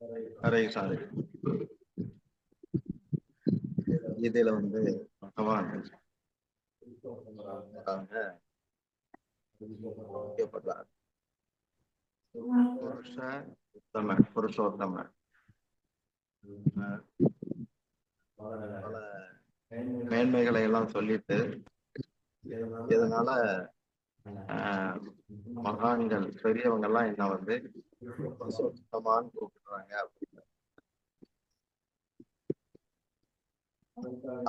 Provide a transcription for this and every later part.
அரை சாலை இதுல வந்து பகவான் முக்கியப்படுறார். புருஷ உத்தம புருஷோத்தம பல மேன்மைகளை எல்லாம் சொல்லிட்டு இதனால மகான்கள் பெரியவங்க எல்லாம் என்ன வந்து புருஷோத்தமான்னு கூப்பிடுறாங்க.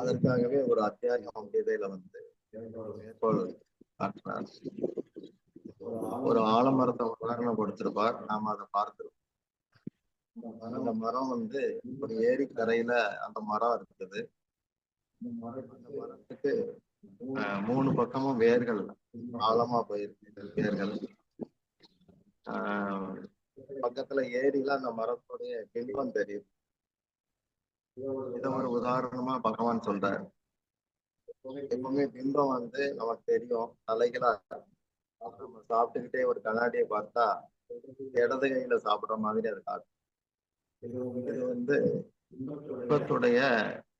அதற்காகவே ஒரு அத்தியாயம் கீதையில வந்து மேற்கோள் காட்டினார். ஒரு ஆலமரத்தை உதாரணம் கொடுத்திருப்பார். நாம அதை பார்த்திருப்போம். அந்த மரம் வந்து ஒரு ஏரிக்கரையில அந்த மரம் இருக்குது. அந்த மரத்துக்கு 3 பக்கமும் வேர்கள் ஆழமா போயிருக்கு. வேர்கள் பக்கத்துல ஏரியில அந்த மரத்துடைய பின்பம் தெரியுது. இத ஒரு உதாரணமா பகவான் சொல்றாரு. எப்பவுமே பிம்பம் வந்து நமக்கு தெரியும், தலைகளா நம்ம சாப்பிட்டுக்கிட்டே ஒரு கண்ணாடியை பார்த்தா இடது கையில சாப்பிடுற மாதிரி அது காட்டும். இது வந்து பிம்பத்துடைய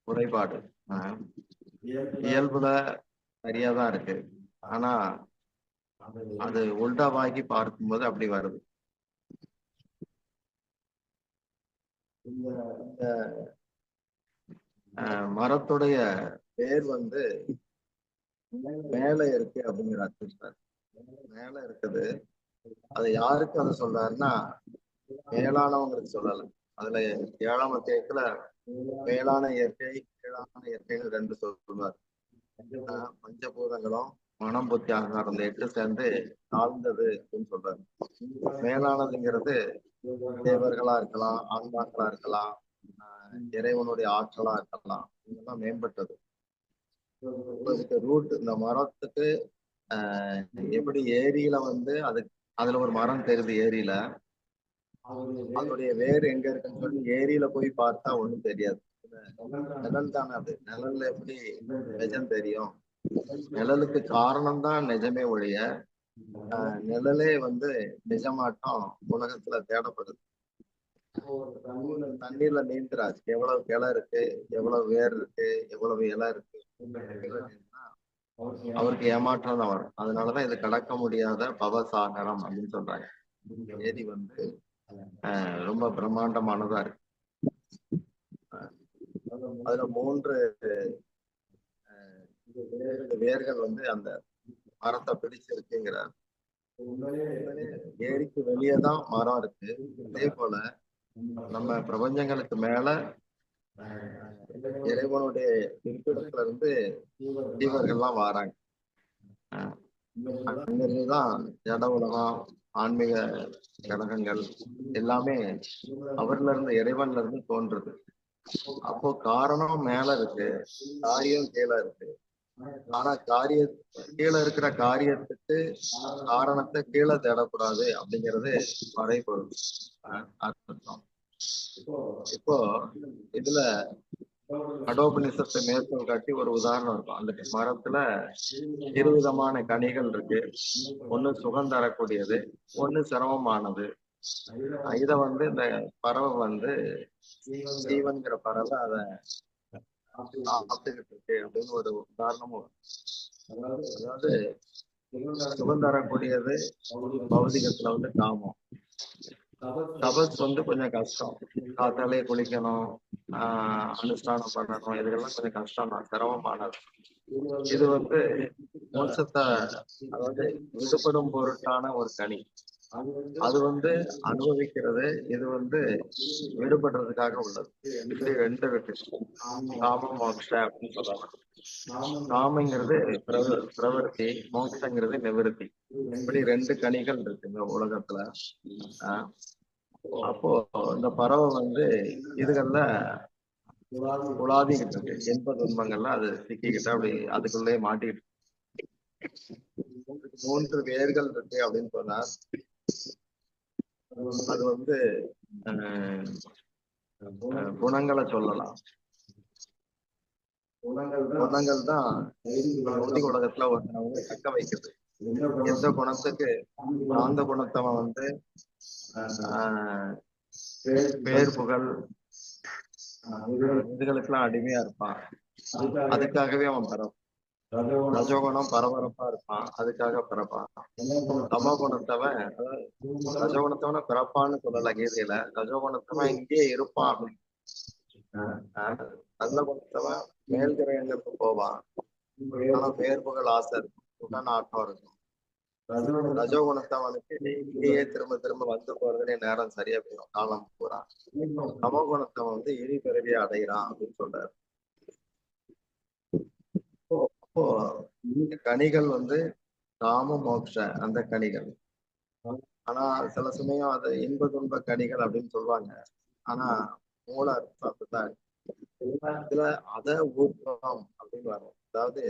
குறைபாடு. இயல்புல சரியாதான் இருக்கு, ஆனா அது உல்டாவாகி பார்க்கும்போது அப்படி வருது. இந்த மரத்துடைய வேர் வந்து மேல இருக்கு அப்படிங்கிற அர்த்தம். மேல இருக்குது. அது யாருக்கு அதை சொல்றாருன்னா மேலானவங்களுக்கு சொல்லல. அதுல 7ஆம் அத்தியாயத்துல மேலான இயற்கை கீழான இயற்கைன்னு 2 சொல்றாரு. பஞ்சபூதங்களும் மனம் புத்தி ஆகாரம் 8 சேர்ந்து தாழ்ந்தது அப்படின்னு சொல்றாரு. மேலானதுங்கிறது தேவர்களா இருக்கலாம், ஆன்மாக்களா இருக்கலாம், இறைவனுடைய ஆற்றலா இருக்கலாம். இதெல்லாம் மேம்பட்டது. இதுக்கு ரூட் இந்த மரத்துக்கு எப்படி ஏரியில வந்து அதுல ஒரு மரம் தெரியுது. ஏரியில அதோடைய வேர் எங்க இருக்குன்னு சொல்லி ஏரியில போய் பார்த்தா ஒண்ணும் தெரியாது. நிழல் தானே அது. நிழல்ல எப்படி நிஜம் தெரியும்? நிழலுக்கு காரணம் தான் நிஜமே ஒழிய நிழலே வந்து நிஜமாட்டம் உலகத்துல தேடப்படுது. தண்ணீர்ல நீந்துறாது. எவ்வளவு கிளை இருக்கு, எவ்வளவு வேர் இருக்கு, எவ்வளவு இலை இருக்கு, அவருக்கு ஏமாற்றம் தான் வரும். அதனாலதான் இது கடக்க முடியாத பவசாகரம் அப்படின்னு சொல்றாங்க. ஏரி வந்து ரொம்ப பிரம்மாண்டமானதா இருக்கு. அதுல 3 வேர்கள் வந்து அந்த மரத்தை பிடிச்சிருக்குங்கிறார். ஏரிக்கு வெளியே தான் மரம் இருக்கு. அதே போல நம்ம பிரபஞ்சங்களுக்கு மேல இறைவனுடைய இருப்பிடத்துல இருந்து ஜீவர்கள்லாம் வராங்க. அங்கிருந்துதான் ஜட உலகம், ஆன்மீக கடகங்கள் எல்லாமே அவர்ல இருந்து இறைவன்ல இருந்து தோன்றுது. அப்போ காரணம் மேல இருக்கு, காரியம் கீழே இருக்கு. ஆனா கீழே இருக்கிற காரியத்துக்கு காரணத்தை கீழே தேடக்கூடாது அப்படிங்கிறது மறைபொருள் அர்த்தம். இப்போ இதுல கடோபனிஷத்தை மேற்கோள் காட்டி ஒரு உதாரணம் இருக்கும். அந்த மரத்துல 2 விதமான கனிகள் இருக்கு. ஒண்ணு சுகம் தரக்கூடியது, ஒண்ணு சிரமமானது. இத வந்து இந்த பறவை வந்து ஜீவன்கிற பறவை அதை சாப்பிட்டுக்கிட்டு இருக்கு அப்படின்னு ஒரு உதாரணமும். அதாவது சுகம் தரக்கூடியது பௌதிகத்துல வந்து காமம். தபஸ் வந்து கொஞ்சம் கஷ்டம். காத்தாலே குளிக்கணும், அனுஷ்டானம் பண்ணணும், இதுக்கெல்லாம் கொஞ்சம் கஷ்டம் தான், சிரமமானது. இது வந்து மோட்சத்தை அதாவது விடுபடும் பொருட்டான ஒரு கனி. அது வந்து அனுபவிக்கிறது, இது வந்து விடுபடுறதுக்காக உள்ளது. இப்படி 2 இருக்கு. காமம் மோட்ச அப்படின்னு சொல்றாங்க. காமங்கிறது பிரவருத்தி, மோட்சங்கிறது நிவர்த்தி. இப்படி 2 கனிகள் இருக்கு இந்த உலகத்துல. அப்போ இந்த பறவை வந்து இதுகள்ல உலாதிக்கிட்டு இருக்கு. இன்ப துன்பங்கள்லாம் அது சிக்கிக்கிட்டு அப்படி அதுக்குள்ளே மாட்டிக்கிட்டு 3 வேர்கள் இருக்கு அப்படின்னு சொன்னா அது வந்து குணங்களை சொல்லலாம். குணங்கள் தான் பௌதிக உலகத்துல ஒருத்தவங்க தக்க வைக்கிறது. எந்த குணத்துக்கு அந்த குணத்தவன் வந்து பேர் புகழ் இதுகளுக்கெல்லாம் அடிமையா இருப்பான். அதுக்காகவே அவன் பிறப்பான். ரஜோகுணம் பரபரப்பா இருப்பான், அதுக்காக பிறப்பான். தமோகுணத்தவன் ரஜோகுணத்தவன பிறப்பான்னு சொல்லல கீதையில. ரஜோகுணத்தவன் இங்கேயே இருப்பான் அப்படின்னு. நல்ல குணத்தவன் மேல் கிரகங்களுக்கு போவான். ஆனா பேர் புகழ் ஆசை இருக்கும், உடனாட்டம் இருக்கும். ரஜோகுணத்தவனுக்கு இங்கேயே திரும்ப திரும்ப வந்து போறதுலே நேரம் சரியா போயிடும், காலம் பூரா. தமோகுணத்தவன் வந்து இனி பிறவியை அடைகிறான் அப்படின்னு சொல்றாரு. அப்போ கனிகள் வந்து காம மோட்ச அந்த கனிகள். ஆனா சில சமயம் அது இன்ப துன்ப கனிகள் அப்படின்னு சொல்லுவாங்க. ஆனா மூல அர்த்தம் அப்படிதான். இதுல அத ஊர்வம் அப்படின்னு வரும். அதாவது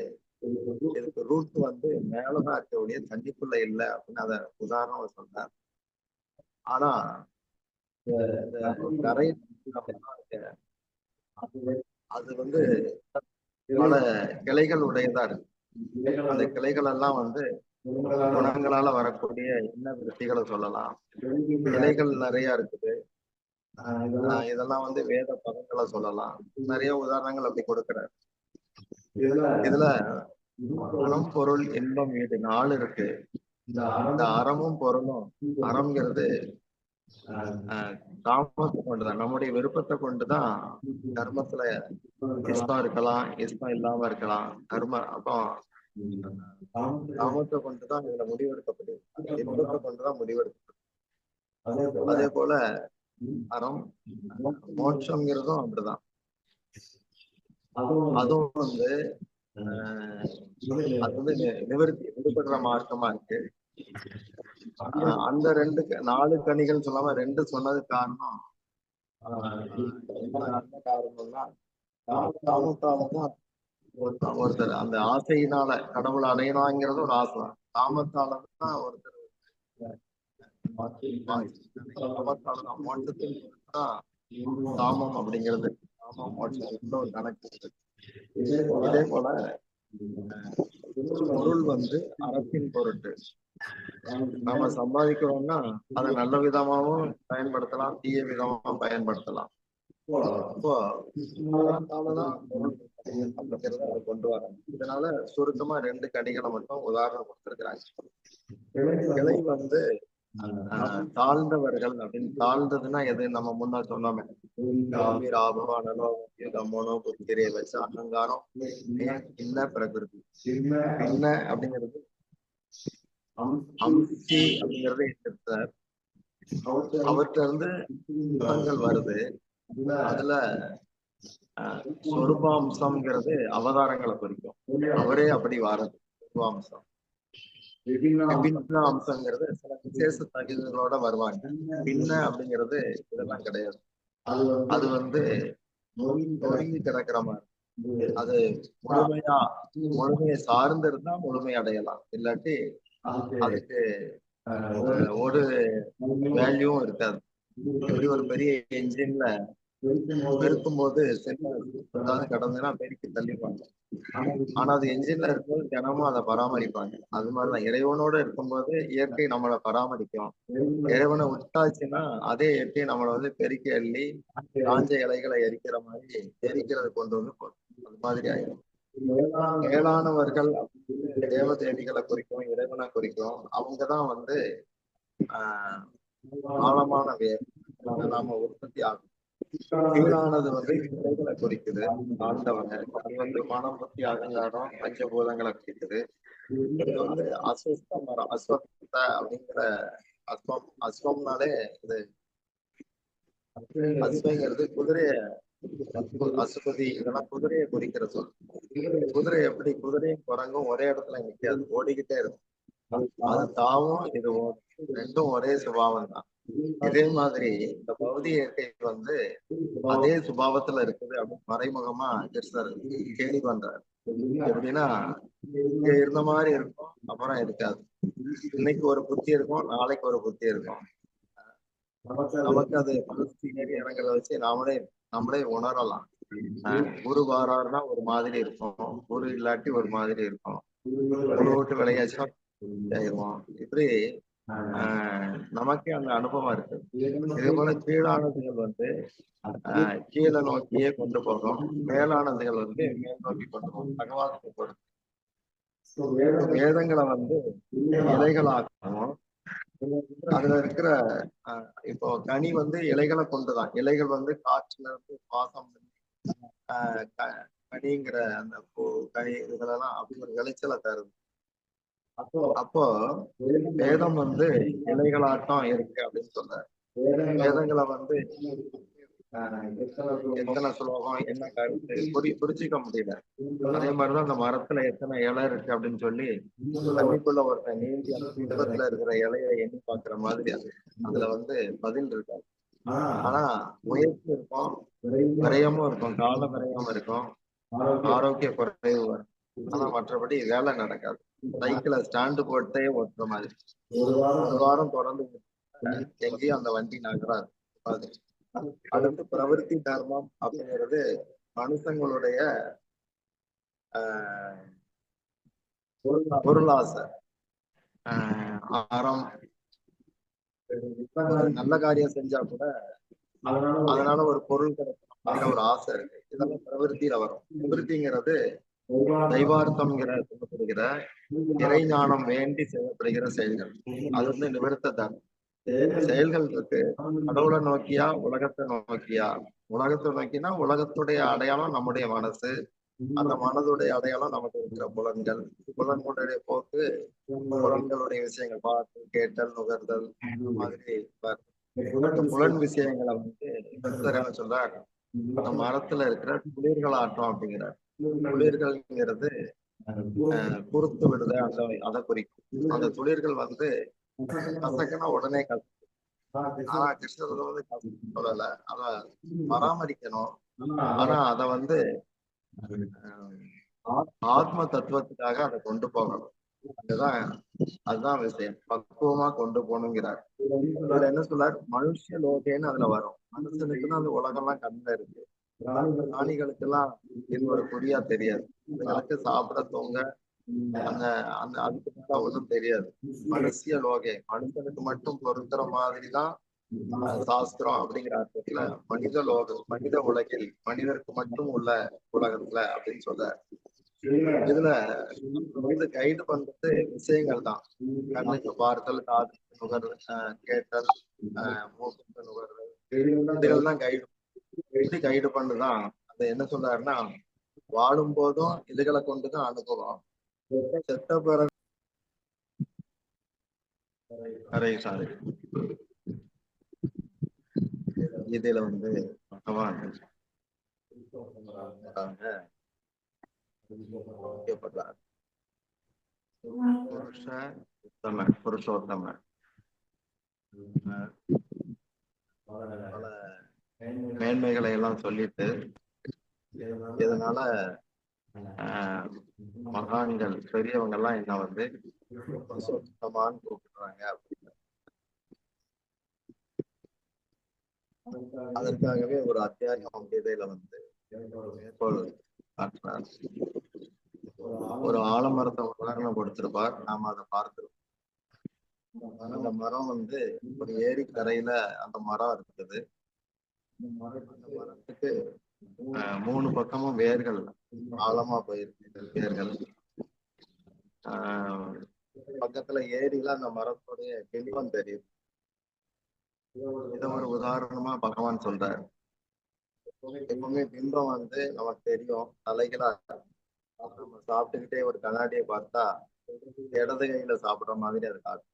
இதுக்கு ரூட் வந்து மேலதான் இருக்கக்கூடிய தண்ணிக்குள்ள இல்லை அப்படின்னு அத உதாரணம் சொல்றாரு. ஆனா கரை அது வந்து பல கிளைகள் உடையதா இருக்கு. அந்த கிளைகள் எல்லாம் வந்து குணங்களால வரக்கூடிய என்ன விருத்திகளை சொல்லலாம். கிளைகள் நிறைய இருக்குது. இதெல்லாம் வந்து வேத பதங்களை சொல்லலாம். நிறைய உதாரணங்கள் அப்படி கொடுக்கிறார். இதுல அறம் பொருள் இன்பம் வீடு 4 இருக்கு. இந்த அறமும் பொருளும், அறம்ங்கிறது காமத்தை கொண்டுதான், நம்முடைய விருப்பத்தை கொண்டுதான் கர்மத்துல இஷ்டம் இருக்கலாம், இஷ்டம் இல்லாம இருக்கலாம். கர்ம அப்போ காமத்தை கொண்டுதான் இதுல முடிவெடுக்கப்படுது, இன்பத்தை கொண்டுதான் முடிவெடுக்கப்படுது. அதே போல அறம் மோட்சம்ங்கிறதும் அப்படிதான். அதுவும் வந்து அது வந்து நிவர்த்தி விடுபடுற மார்க்கமா இருக்கு. அந்த 4 கனிகள் சொல்லாம 2 சொன்னது காரணம் என்ன காரணம்னா, காமத்தாலதான் ஒருத்தர் அந்த ஆசையினால கடவுளை அடையணுங்கிறது ஒரு ஆசை. காமத்தாலதான் ஒருத்தர் காமத்தாலதான் மோட்சத்தில் காமம் அப்படிங்கிறது. காமம் மோட்சம் ஒரு கணக்கு. இதே போல பொருள் வந்து அறத்தின் பொருட்டு நாம சம்பாதிக்கிறோம்னா அதை நல்ல விதமாவும் பயன்படுத்தலாம், தீய விதமாவும் பயன்படுத்தலாம். அப்போ அப்படிங்கிறத கொண்டு வராங்க. இதனால சுருக்கமா 2 கனிகளை மட்டும் உதாரணம் கொடுத்திருக்கிறாங்க. கிளை வந்து தாழ்ந்தவர்கள் அப்படின்னு. தாழ்ந்ததுன்னா எது? நம்ம முன்னா சொன்னோமே, புத்திரை வச்சு அகங்காரம் இன்ன பிரகிருதி. இன்ன அப்படிங்கிறது அம்சி அப்படிங்கறத எடுத்தார். அவர்கிட்ட இருந்து குணங்கள் வருது. அதுல சொரூபாம்சம்ங்கிறது அவதாரங்களை குறிக்கும். அவரே அப்படி வாரது சொரூபாம்சம். விபின்ன அம்சங்கிறது சில விசேஷ தகுதிகளோட வருவாங்க. பின்ன அப்படிங்கிறது இதெல்லாம் கிடையாது. அது வந்து நொறுங்கி கிடக்கிற மாதிரி. அது முழுமையை சார்ந்து இருந்தா முழுமை அடையலாம், இல்லாட்டி அதுக்கு ஒரு வேல்யூவும் இருக்காது. எப்படி ஒரு பெரிய என்ஜின்ல பெருக்கும் போது ஏதாவது கடந்ததுன்னா பெருக்கி தள்ளிப்பாங்க. ஆனா அது என்ஜின்ல இருக்கும்போது தினமும் அதை பராமரிப்பாங்க. அது மாதிரிதான் இறைவனோட இருக்கும்போது இயற்கை நம்மளை பராமரிக்கும். இறைவனை விட்டாச்சுன்னா அதே இயற்கை நம்மளை வந்து பெருக்கி அள்ளி காஞ்ச இலைகளை எரிக்கிற மாதிரி எரிக்கிறது கொண்டு வந்து அது மாதிரி ஆயிடும். மேலானவர்கள் தேவதேவிகளை குறிக்கும், இறைவனை குறிக்கும். அவங்கதான் வந்து ஆழமான வேர் நாம உற்பத்தி ஆகும். கீழானது வந்து இலைகளை குறிக்குது, ஆண்டவங்க. அது வந்து மனம், புத்தி, அகங்காரம், பஞ்சபூதங்களை குறிக்குது. இது வந்து அஸ்வஸ்த மரம், அஸ்வத்த அப்படிங்கிற அஸ்வம்னாலே இது அஸ்வங்கிறது குதிரைய, அசுபதி இதெல்லாம் குதிரையை குறிக்கிற சொல். குதிரை எப்படி? குதிரையும் குரங்கும் ஒரே இடத்துல நிற்காது, ஓடிக்கிட்டே இருக்கும். அது தாவும் இது ரெண்டும் ஒரே சுபாவம் தான். இதே மாதிரி இந்த பௌதிக இயற்கை வந்து அதே சுபாவத்துல இருக்குது அப்படின்னு மறைமுகமா கிருஷ்ணர் கேலி பண்றாரு. எப்படின்னா, இங்க இருந்த மாதிரி இருக்கும், அப்புறம் இருக்காது. இன்னைக்கு ஒரு புத்தி இருக்கும், நாளைக்கு ஒரு புத்தி இருக்கும். நமக்கு அது இறங்கிறத வச்சு நம்மளே உணரலாம். குரு வாராருன்னா ஒரு மாதிரி இருக்கும், குரு இல்லாட்டி ஒரு மாதிரி இருக்கும். குரு விட்டு விளையாச்சுன்னா இப்படி நமக்கே அந்த அனுபவம் இருக்கு. இதே போல கீழானதுகள் வந்து கீழே நோக்கியே கொண்டு போகும், மேலானதுகள் வந்து மேல் நோக்கி கொண்டு போகும். பகவானுக்கு பொறுத்து வேதங்களை வந்து இலைகளாகவும், அதுல இருக்கிற இப்போ கனி வந்து இலைகளை கொண்டுதான். இலைகள் வந்து காற்றுல இருந்து சுவாசம் கனிங்கிற அந்த பூ கனி இதுகளெல்லாம் அப்படி ஒரு விளைச்சலை தருது. அப்போ வேதம் வந்து இலைகளாட்டம் இருக்கு அப்படின்னு சொல்றாரு. வேதங்களை வந்து எத்தனை ஸ்லோகம் என்ன கருத்து புரிஞ்சிக்க முடியல. அதே மாதிரிதான் அந்த மரத்துல எத்தனை இலை இருக்கு அப்படின்னு சொல்லி தண்ணிக்குள்ள ஒருத்தன் நீந்தி அந்த பக்கத்துல இருக்கிற இலையை எண்ணி பாக்குற மாதிரி அதுல வந்து பதில் இருக்காது. ஆனா முயற்சி இருக்கும், விரயமும் இருக்கும், கால விரயமும் இருக்கும், ஆரோக்கிய குறைவு வரும். ஆனா மற்றபடி வேலை நடக்காது. சைக்கிளை ஸ்டாண்டு போட்டே ஓட்டுற மாதிரி ஒரு வாரம் தொடர்ந்து எங்கேயும் அந்த வண்டி நகராது. அடுத்து பிரவருத்தி தர்மம் அப்படிங்கிறது மனுஷங்களுடைய பொருளாசை, அறம், நல்ல காரியம் செஞ்சா கூட அதனால ஒரு பொருள் கிடைக்கும் ஒரு ஆசை இருக்கு. இதெல்லாம் பிரவருத்தியில வரும். பிரவருத்திங்கிறது தெய்வார்த்தம்ங்கிற சொல்லப்படுகிற இறை ஞானம் வேண்டி செய்யப்படுகிற செயல்கள். அது வந்து நிவர்த்த தர்மம். செயல்கள் இருக்கு. கடவுளை நோக்கியா உலகத்தை நோக்கியா? உலகத்தை நோக்கினா உலகத்துடைய அடையாளம் நம்முடைய மனசு, அந்த மனதுடைய அடையாளம் நமக்கு இருக்கிற புலன்கள், புலன்களுடைய போக்கு புலன்களுடைய விஷயங்கள் பார்த்து கேட்டல் நுகர்தல் மாதிரி புலன் விஷயங்களை வந்து சொல்றாரு. அந்த மரத்துல இருக்கிற துளிர்கள் ஆட்டம் அப்படிங்கிறார். துளிர்கள்ங்கிறது குறுத்து விடுத அந்த அதை குறிக்கும். அந்த துளிர்கள் வந்து கசக்குன்னா உடனே கசக்கு. ஆனா கிருஷ்ணர் வந்து கசக்கு சொல்லல, அத பராமரிக்கணும். ஆனா அத வந்து ஆத்ம தத்துவத்துக்காக அதை கொண்டு போகணும். அதுதான் விஷயம். பக்குவமா கொண்டு போகணுங்கிறார். இதுல என்ன சொல்றாரு, மனுஷ லோகேன்னு அதுல வரும். மனுஷனுக்குன்னு அந்த உலகம்லாம் கண்ணுல இருக்கு. பிராணிகளுக்கு எல்லாம் இது ஒரு குறியா தெரியாது. அதுங்களுக்கு சாப்பிட தூங்க அந்த அந்த அதுக்கு மேல ஒன்றும் தெரியாது. மனுஷிய லோகே, மனுஷனுக்கு மட்டும் பொருத்துற மாதிரிதான் சாஸ்திரம் அப்படிங்கிற அர்த்தத்துல மனித லோகம், மனித உலகில் மனிதருக்கு மட்டும் உள்ள உலகத்துல அப்படின்னு சொல்ற. இதுல வந்து கைடு பண்றது விஷயங்கள் தான். கண்ணுக்கு பார்த்தல், காது நுகர்வு, கேட்டல், மூக்கு நுகர்வு, இதுகள் தான் கைடு. எப்படி கைடு பண்ணுதான் அது என்ன சொல்றாருன்னா, வாழும் போதும் இதுகளை கொண்டுதான் அனுபவம், செத்த பிறகு சாரி இதுல வந்து பகவான் முக்கியப்படுறார். புருஷோத்தம பல மேன்மைகளை எல்லாம் சொல்லிட்டு இதனால மகான்கள் பெரியவங்க எல்லாம் என்ன வந்து புருஷோத்தமான்னு கூப்பிடுறாங்க அப்படின்னு. அதற்காகவே ஒரு அத்தியாயம் கீதையில வந்து மேற்கோள் காட்டினார். ஒரு ஆலமரத்தை உதாரணம் கொடுத்திருப்பார். நாம அதை பார்த்திருப்போம். அந்த மரம் வந்து ஒரு ஏரி கரையில அந்த மரம் இருக்குது. அந்த மரத்துக்கு 3 பக்கமும் வேர்கள் ஆழமா போயிருக்கு. வேர்கள் பக்கத்துல ஏரியில அந்த மரத்துடைய பின்பம் தெரியுது. இத ஒரு உதாரணமா பகவான் சொல்றாரு. எப்பவுமே பிம்பம் வந்து நமக்கு தெரியும், தலைகளா நம்ம சாப்பிட்டுக்கிட்டே ஒரு கண்ணாடியை பார்த்தா இடது கையில சாப்பிடுற மாதிரி அது காட்டும்.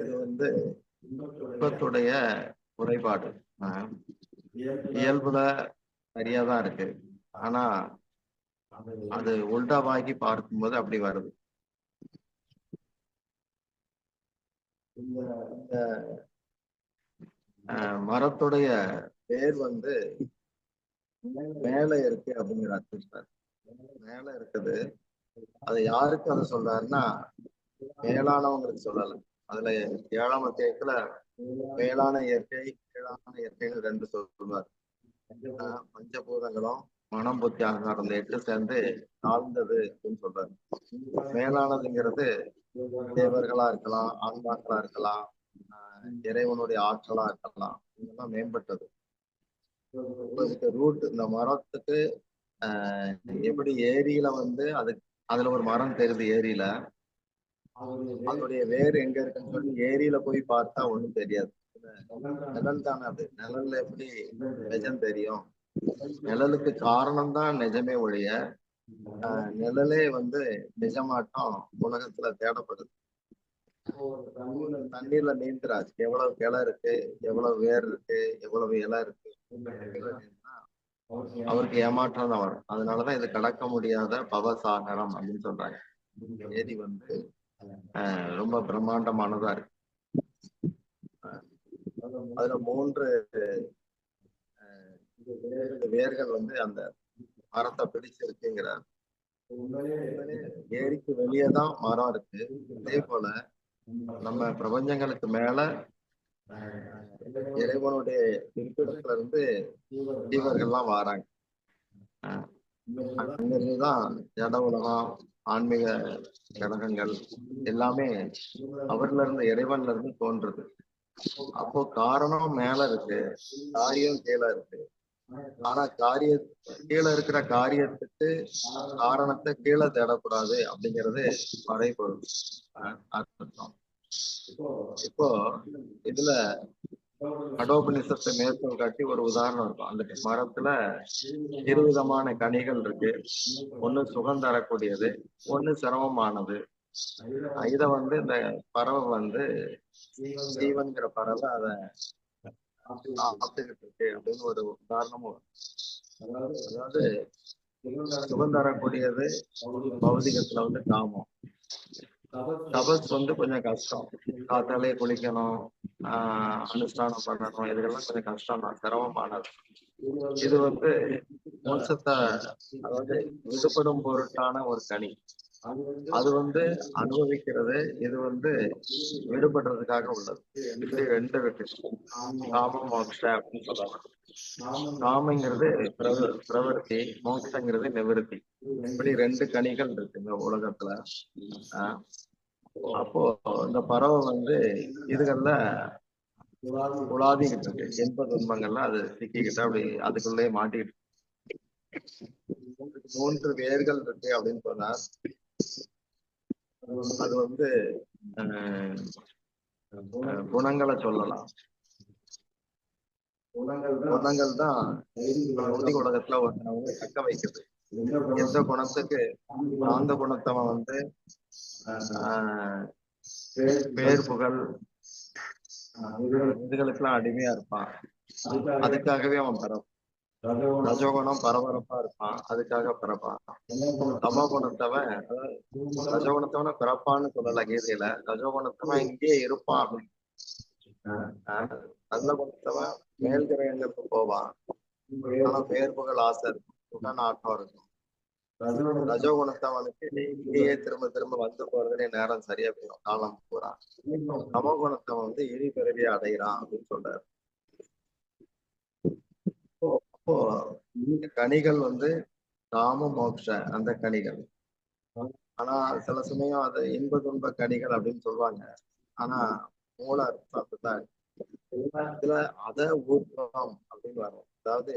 இது வந்து பிம்பத்துடைய குறைபாடு. இயல்புல சரியாதான் இருக்கு. ஆனா அது உல்டாவாகி பார்க்கும்போது அப்படி வருது. இந்த மரத்துடைய வேர் வந்து மேல இருக்கு அப்படிங்கிறார் கிருஷ்ணர். மேல இருக்குது. அது யாருக்கு அதை சொல்றாருன்னா, மேலானவங்களுக்கு சொல்லல. அதுல 7ஆம் அத்தியாயத்துல மேலான இயற்கை கீழான இயற்கைன்னு 2 சொல்றாரு. பஞ்சபூதங்களும் மனம் புத்தி அகங்காரம் இந்த 8 சேர்ந்து தாழ்ந்தது அப்படின்னு சொல்றாரு. மேலானதுங்கிறது தேவர்களா இருக்கலாம், ஆன்மாக்களா இருக்கலாம், இறைவனுடைய ஆற்றலா இருக்கலாம், இதெல்லாம் மேம்பட்டது. இதுக்கு ரூட் இந்த மரத்துக்கு எப்படி ஏரியில வந்து அதுல ஒரு மரம் தெரியுது ஏரியில, அதோடைய வேர் எங்க இருக்குன்னு சொல்லி ஏரியில போய் பார்த்தா ஒண்ணும் தெரியாது. நிழல் தானே அது. நிழல்ல எப்படி நிஜம் தெரியும்? நிழலுக்கு காரணம் தான் நிஜமே ஒழிய நிழலே வந்து நிஜமாட்டம் உலகத்துல தேடப்படுது. தண்ணீர்ல நீந்துறாது. எவ்வளவு கிளை இருக்கு, எவ்வளவு வேர் இருக்கு, எவ்வளவு இலை இருக்கு, அவருக்கு ஏமாற்றம் தான் வரும். அதனாலதான் இது கடக்க முடியாத பவசாகரம் அப்படின்னு சொல்றாங்க. ஏரி வந்து ரொம்ப பிரம்மாண்டமானதா இருக்கு. அதுல 3 வேர்கள் வந்து அந்த மரத்தை பிடிச்சிருக்குங்கிறார். ஏரிக்கு வெளியேதான் மரம் இருக்கு. அதே போல நம்ம பிரபஞ்சங்களுக்கு மேல இறைவனுடைய இருப்பிடத்துல இருந்து ஜீவர்கள்லாம் வாராங்க. அங்கிருந்துதான் ஜட உலகம், ஆன்மீக கடகங்கள் எல்லாமே அவர்ல இருந்து இறைவன்ல இருந்து தோன்றுது. அப்போ காரணம் மேல இருக்கு, காரியம் கீழே இருக்கு. ஆனா கீழே இருக்கிற காரியத்துக்கு காரணத்தை கீழே தேடக்கூடாது அப்படிங்கிறது மறைபொருள் அர்த்தம். இப்போ இதுல கடோபனிஷத்தை மேற்கோள் காட்டி ஒரு உதாரணம் இருக்கும். அந்த மரத்துல 2 விதமான கனிகள் இருக்கு. ஒண்ணு சுகம் தரக்கூடியது, ஒண்ணு சிரமமானது. இத வந்து இந்த பறவை வந்து ஜீவன்கிற பறவை அதை சாப்பிட்டுக்கிட்டு இருக்கு அப்படின்னு ஒரு உதாரணமும். அதாவது சுகம் தரக்கூடியது பௌதிகத்துல வந்து காமம். தபஸ் வந்து கொஞ்சம் கஷ்டம். காத்தாலே குளிக்கணும், அனுஷ்டானம் பண்ணணும், இதுக்கெல்லாம் கொஞ்சம் கஷ்டம் தான், சிரமமானது. இது வந்து மோட்சத்தை அதாவது விடுபடும் பொருட்டான ஒரு கனி. அது வந்து அனுபவிக்கிறது, இது வந்து விடுபடுறதுக்காக உள்ளது. இப்படி 2 இருக்கு. காமம் மோட்ச அப்படின்னு சொல்றாங்க. காமங்கிறது பிரவருத்தி, மோட்சங்கிறது நிவர்த்தி. இப்படி 2 கனிகள் இருக்கு இந்த உலகத்துல. அப்போ இந்த பறவை வந்து இதுகள்ல உலாதிக்கிட்டு இருக்கு. இன்ப துன்பங்கள்லாம் அது சிக்கிக்கிட்டு அப்படி அதுக்குள்ளே மாட்டிக்கிட்டு 3 வேர்கள் இருக்கு அப்படின்னு சொன்னா அது வந்து குணங்களை சொல்லலாம். குணங்கள் தான் பௌதிக உலகத்துல ஒருத்தவங்க தக்க வைக்குது. எந்த குணத்துக்கு அந்த குணத்தவன் வந்து பேர் புகழ் இதுகளுக்கெல்லாம் அடிமையா இருப்பான், அதுக்காகவே அவன் பிறப்பான். ரஜோகுணம் பரபரப்பா இருப்பான், அதுக்காக பிறப்பான். தமோ குணத்தவன் ரஜோகுணத்தவன பிறப்பான்னு சொல்லல கீதையில. ரஜோகுணத்தவன் இங்கேயே இருப்பான் அப்படின்னு. நல்ல குணத்தவன் மேல் கிரகங்களுக்கு போவான், ஆனா பேர் புகழ் ஆசை இருக்கும், புகழ் ஆட்டம் இருக்கும். ரஜோகுணத்தவனுக்கு இங்கேயே திரும்ப திரும்ப வந்து போறதுலே நேரம் சரியா போயிடும், காலம் பூரா. தமோ குணத்தவன் வந்து இனி பிறவியை அடைகிறான் அப்படின்னு சொல்றாரு. அப்போ இந்த கனிகள் வந்து காம மோட்ச அந்த கனிகள். ஆனா சில சமயம் அது இன்ப துன்ப கனிகள் அப்படின்னு சொல்லுவாங்க. ஆனா மூல அர்த்தம் அப்படிதான் இதுல அத ஊர்வம் அப்படின்னு வரும். அதாவது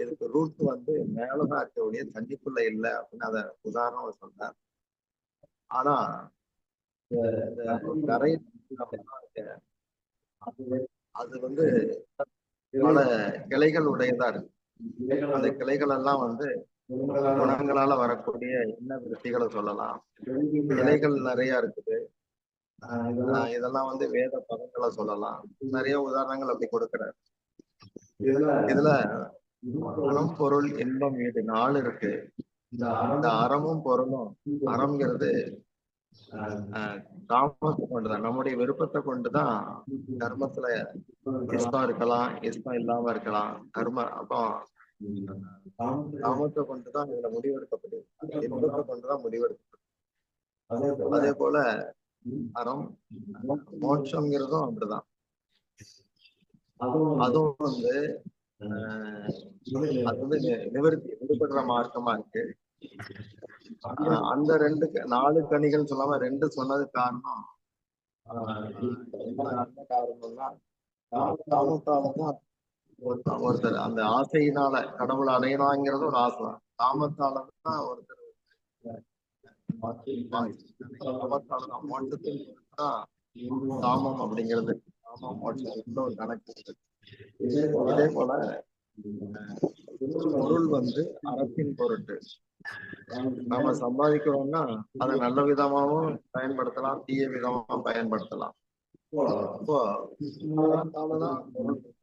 இதுக்கு ரூட் வந்து மேலதான் இருக்கக்கூடிய தண்ணிக்குள்ள இல்லை அப்படின்னு அத உதாரணம் சொல்றார். ஆனா கரை அது வந்து பல கிளைகள் உடையதா இருக்கு. அந்த கிளைகள் எல்லாம் வந்து குணங்களால வரக்கூடிய என்ன விருத்திகளை சொல்லலாம். கிளைகள் நிறைய இருக்குது. இதெல்லாம் வந்து வேத பதங்களை சொல்லலாம். நிறைய உதாரணங்கள் அப்படி கொடுக்கிறார். இதுல அறம் பொருள் இன்பம் வீடு 4 இருக்கு. இந்த அறமும் பொருளும், அறம்ங்கிறது காமத்தை கொண்டுதான், நம்முடைய விருப்பத்தை கொண்டுதான் கர்மத்துல இஷ்டம் இருக்கலாம், இஷ்டம் இல்லாம இருக்கலாம். அப்போ காமத்தை கொண்டுதான் இதுல முடிவெடுக்கப்படுது, இன்பத்தை கொண்டுதான் முடிவெடுக்கப்படுது. அதே போல அறம் மோட்சம்ங்கிறதும் அப்படிதான். அதுவும் வந்து அது வந்து நிவர்த்தி விடுபடுற மார்க்கமா இருக்கு. அந்த 4 கனிகள் சொல்லாம 2 சொன்னது காரணம் என்ன காரணம்னா காமத்தாலதான் ஒருத்தர் அந்த ஆசையினால கடவுளை அடையலாங்கிறது ஒரு ஆசை. காமத்தாலதான் ஒருத்தர் காமத்தாலதான் மோட்சத்தின் காமம் அப்படிங்கிறது காமம் மோட்சம் ஒரு கணக்கு. இதே போல பொருள் வந்து அறத்தின் பொருட்டு நாம சம்பாதிக்கிறோம்னா அதை நல்ல விதமாவும் பயன்படுத்தலாம், தீய விதமாவும் பயன்படுத்தலாம். அப்போ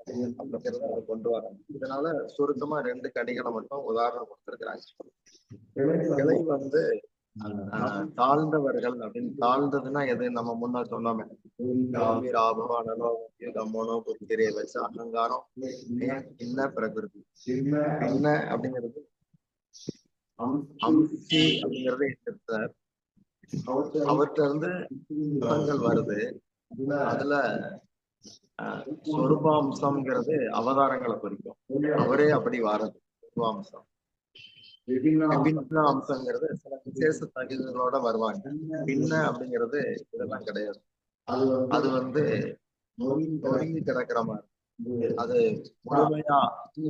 அப்படிங்கிறத கொண்டு வர. இதனால சுருக்கமா 2 கனிகளை மட்டும் உதாரணம் கொடுத்திருக்கிறாங்க. கிளை வந்து தாழ்ந்தவர்கள் அப்படின்னு. தாழ்ந்ததுன்னா எது? நம்ம முன்ன சொன்னோமே, வச்சு அகங்காரம் பின்ன பிரகிருதி. பின்ன அப்படிங்கிறது அம்சி அப்படிங்கறது எடுத்தார். அவர்கிட்ட இருந்து குணங்கள் வருது. அதுல சொரூபாம்சம்ங்கிறது அவதாரங்களை குறிக்கும். அவரே அப்படி வாரது சொரூபாம்சம். பின்ன அம்சங்கிறது சில விசேஷ தகுதிகளோட வருவாங்க. பின்ன அப்படிங்கிறது இதெல்லாம் கிடையாது. அது வந்து நொறுங்கி கிடக்கிற மாதிரி. அது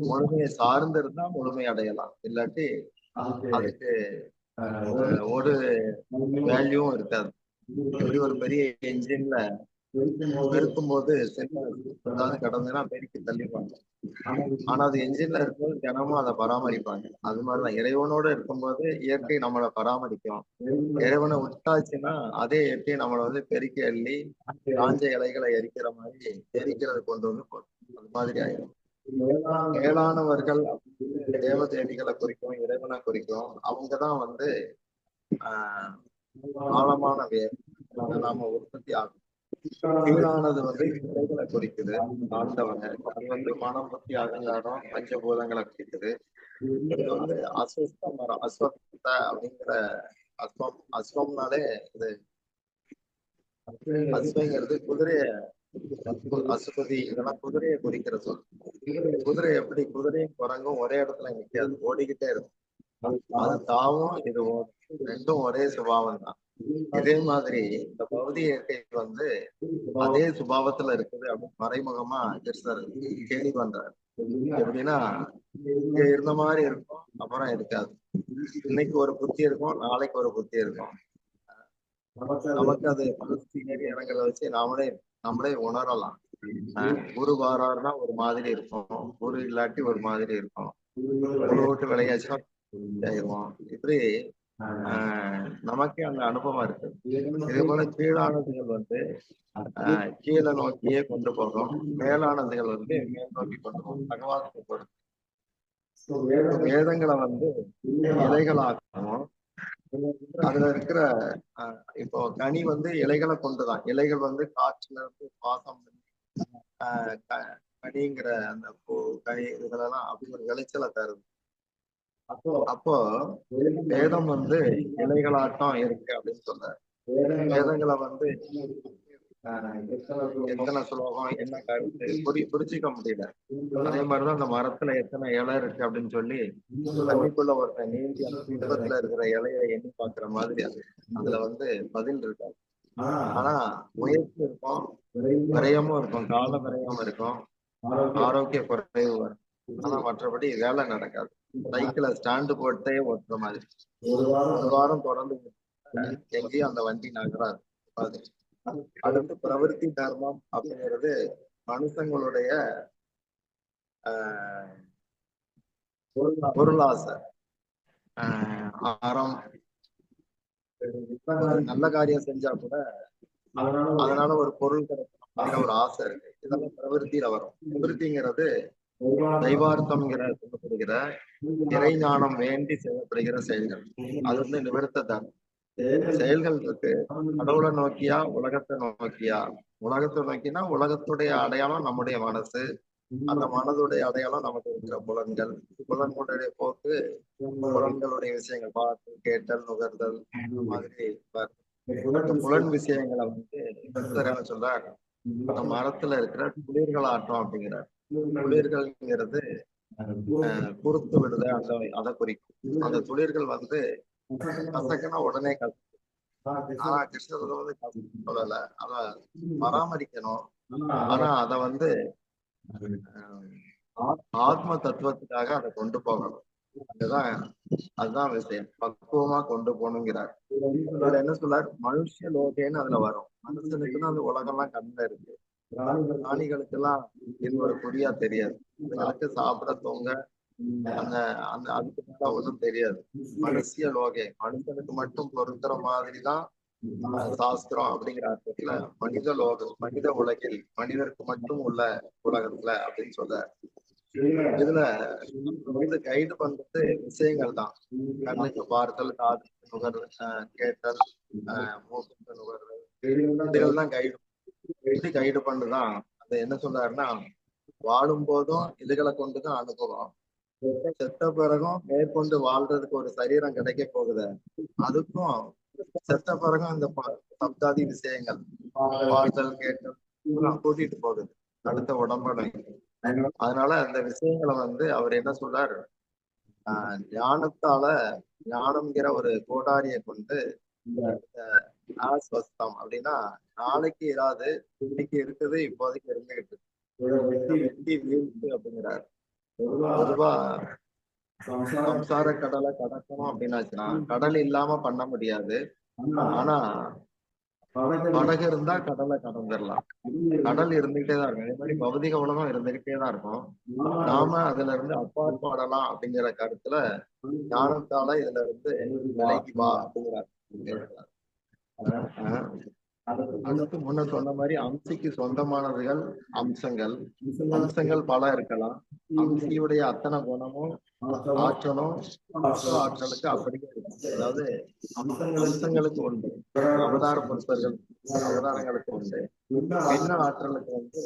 முழுமையை சார்ந்து இருந்தா முழுமை அடையலாம், இல்லாட்டி அதுக்கு ஒரு வேல்யூவும் இருக்காது. எப்படி ஒரு பெரிய என்ஜின்ல பெருக்கும் போது ஏதாவது கடந்ததுன்னா பெருக்கி தள்ளிப்பாங்க. ஆனா அது என்ஜின்ல இருக்கும்போது தினமும் அதை பராமரிப்பாங்க. அது மாதிரிதான் இறைவனோட இருக்கும்போது இயற்கை நம்மளை பராமரிக்கும். இறைவனை விட்டாச்சுன்னா அதே இயற்கை நம்மளை வந்து பெருக்கி அள்ளி காஞ்ச இலைகளை எரிக்கிற மாதிரி எரிக்கிறது கொண்டு வந்து அது மாதிரி ஆயிடும். மேலானவர்கள் தேவதேவிகளை குறிக்கும், இறைவனை குறிக்கும். அவங்கதான் வந்து ஆழமான வேர் நாம உற்பத்தி ஆகும். கீழானது வந்து இலைகளை குறிக்குது, ஆழ்ந்தவங்க. அது வந்து மனம், புத்தி, அகங்காரம், பஞ்சபூதங்களை குறிக்குது. இது வந்து அஸ்வஸ்த மரம், அஸ்வத்த அப்படிங்கிற அஸ்வம்னாலே இது அஸ்வங்கிறது குதிரைய, அசுபதி இதெல்லாம் குதிரையை குறிக்கிற சொல். குதிரை எப்படி? குதிரையும் குரங்கும் ஒரே இடத்துல நிற்காது, ஓடிக்கிட்டே இருக்கும். அது தாவும் இது ஓடும், ரெண்டும் ஒரே சுபாவம் தான். இதே மாதிரி இந்த பௌதிக இயற்கை வந்து அதே சுபாவத்துல இருக்குது அப்படின்னு மறைமுகமா கிருஷ்ணர் கேள்வி பண்றாரு. எப்படின்னா, இங்க இருந்த மாதிரி இருக்கும், அப்புறம் இருக்காது. இன்னைக்கு ஒரு புத்தி இருக்கும், நாளைக்கு ஒரு புத்தி இருக்கும். நமக்கு அது இறங்குறத வச்சு நம்மளே உணரலாம். குரு வாராருன்னா ஒரு மாதிரி இருக்கும், குரு இல்லாட்டி ஒரு மாதிரி இருக்கும். குரு விட்டு விளையாச்சுன்னா இப்படி நமக்கே அந்த அனுபவம் இருக்கு. இதே போல கீழானதுகள் வந்து கீழே நோக்கியே கொண்டு போகும், மேலானதுகள் வந்து மேல் நோக்கி கொண்டு போகும். பகவானுக்கு பொறுத்து வேதங்களை வந்து இலைகளாகவும், அதுல இருக்கிற இப்போ கனி வந்து இலைகளை கொண்டுதான். இலைகள் வந்து காற்றுல இருந்து சுவாசம் கனிங்கிற அந்த பூ கனி இதுகளெல்லாம் அப்படி ஒரு விளைச்சலை தருது. அப்போ வேதம் வந்து இலைகளாட்டம் இருக்கு அப்படின்னு சொல்றாரு. வேதங்களை வந்து எத்தனை ஸ்லோகம், என்ன கருத்து புரிஞ்சிக்க முடியல. அதே மாதிரிதான் அந்த மரத்துல எத்தனை இலை இருக்கு அப்படின்னு சொல்லி தண்ணிக்குள்ள ஒருத்தன் நீந்தி அந்த பக்கத்துல இருக்கிற இலையை எண்ணி பாக்குற மாதிரி அதுல வந்து பதில் இருக்காது. ஆனா முயற்சி இருக்கும், விரயமும் இருக்கும், கால விரயமும் இருக்கும், ஆரோக்கிய குறைவு வரும். ஆனா மற்றபடி வேலை நடக்காது. சைக்கிள ஸ்டாண்டு போட்டே ஓட்டுற மாதிரி ஒரு வாரம் தொடர்ந்து எங்கேயும் அந்த வண்டி நகராது. அடுத்து பிரவருத்தி தர்மம் அப்படிங்கிறது மனுஷங்களுடைய பொருளாசை, அறம், நல்ல காரியம் செஞ்சா கூட அதனால ஒரு பொருள் கிடைக்கும் ஒரு ஆசை இருக்கு. இதெல்லாம் பிரவருத்தியில வரும். பிரவருத்திங்கிறது தெய்வார்த்தம்ங்கிற சொல்லப்படுகிற இறைஞானம் வேண்டி செய்யப்படுகிற செயல்கள். அது வந்து நிவர்த்த தர்மம். செயல்கள் இருக்கு. கடவுளை நோக்கியா, உலகத்தை நோக்கியா? உலகத்தை நோக்கினா உலகத்துடைய அடையாளம் நம்முடைய மனசு, அந்த மனதுடைய அடையாளம் நமக்கு இருக்கிற புலன்கள், புலன்களுடைய போக்கு, புலன்களுடைய விஷயங்கள் பார்த்து கேட்டல், நுகர்தல் மாதிரி புலன் விஷயங்களை வந்து சொல்றாரு. மரத்துல இருக்கிற குளிர்கள் ஆட்டம் அப்படிங்கிறார். துளிர்கள்ங்கிறது குறுத்து விடுத அதை குறிக்கும். அந்த துளிர்கள் வந்து கசக்குனா உடனே ஆனா கிருஷ்ணர் வந்து சொல்லல, அத பராமரிக்கணும். ஆனா அத வந்து ஆத்ம தத்துவத்துக்காக அதை கொண்டு போகணும். அதுதான் விஷயம். பக்குவமா கொண்டு போகணுங்கிறார். இதுல என்ன சொல்றார், மனுஷ லோகேன்னு அதுல வரும். மனுஷனுக்குன்னு அந்த உலகம்லாம் கண்ணுல இருக்கு. பிராணிகளுக்கு எல்லாம் இது ஒரு குறியா தெரியாது. அதுங்களுக்கு சாப்பிட தூங்க அந்த அந்த அதுக்கு மேல ஒன்றும் தெரியாது. மனுஷிய லோகே, மனுஷனுக்கு மட்டும் பொருத்துற மாதிரிதான் சாஸ்திரம் அப்படிங்கிற அர்த்தத்துல மனித லோகம், மனித உலகில் மனிதருக்கு மட்டும் உள்ள உலகத்துல அப்படின்னு சொல்ற. இதுல வந்து கைடு பண்றது விஷயங்கள் தான். கண்ணுக்கு பார்த்தல், காது நுகர்வு, கேட்டல், மூக்கு நுகர்வு, இதுகள் தான் கைடு. எப்படி கைடு பண்ணுதான் அது என்ன சொல்றாருன்னா, வாழும் போதும் இதுகளை கொண்டுதான் அனுபவம், செத்த பிறகும் மேற்கொண்டு வாழ்றதுக்கு ஒரு சரீரம் கிடைக்க போகுது, அதுக்கும் செத்த பிறகும் இந்த சப்தாதி விஷயங்கள் பார்த்தல் கேட்டல் கூட்டிட்டு போகுது அடுத்த உடம்புல. அதனால அந்த விஷயங்களை வந்து அவர் என்ன சொல்றாரு, ஞானத்தால, ஞானம்ங்கிற ஒரு கோடாரியை கொண்டு ஸ்வஸ்தம் அப்படின்னா நாளைக்கு இராது, இன்னைக்கு இருக்குது, இப்போதைக்கு இருந்துகிட்டு வெட்டி வீழ்த்து அப்படிங்கிறார். பொதுவா சம்சார கடலை கடக்கணும் அப்படின்னாச்சுன்னா கடல் இல்லாம பண்ண முடியாது. ஆனா படகு இருந்தா கடலை கடந்துடலாம். கடல் இருந்துகிட்டே தான் இருக்கும். இதே மாதிரி பௌதிக உலகம் இருந்துகிட்டே தான் இருக்கும். நாம அதுல இருந்து அப்பாற்படலாம் அப்படிங்கிற கருத்துல ஞானத்தால இதுல இருந்து விலகி வா அப்படிங்கிறார். அடுத்து முன்ன சொன்ன மாதிரி அம்சிக்கு சொந்தமானதுகள் அம்சங்கள். அம்சங்கள் பல இருக்கலாம். அம்சியுடைய அத்தனை குணமும் ஆற்றலும் ஆற்றலுக்கு அப்படியே இருக்கும். அதாவது அம்சங்களுக்கு உண்டு அவதார புருஷர்கள், அவதாரங்களுக்கு உண்டு. பின்ன ஆற்றலுக்கு வந்து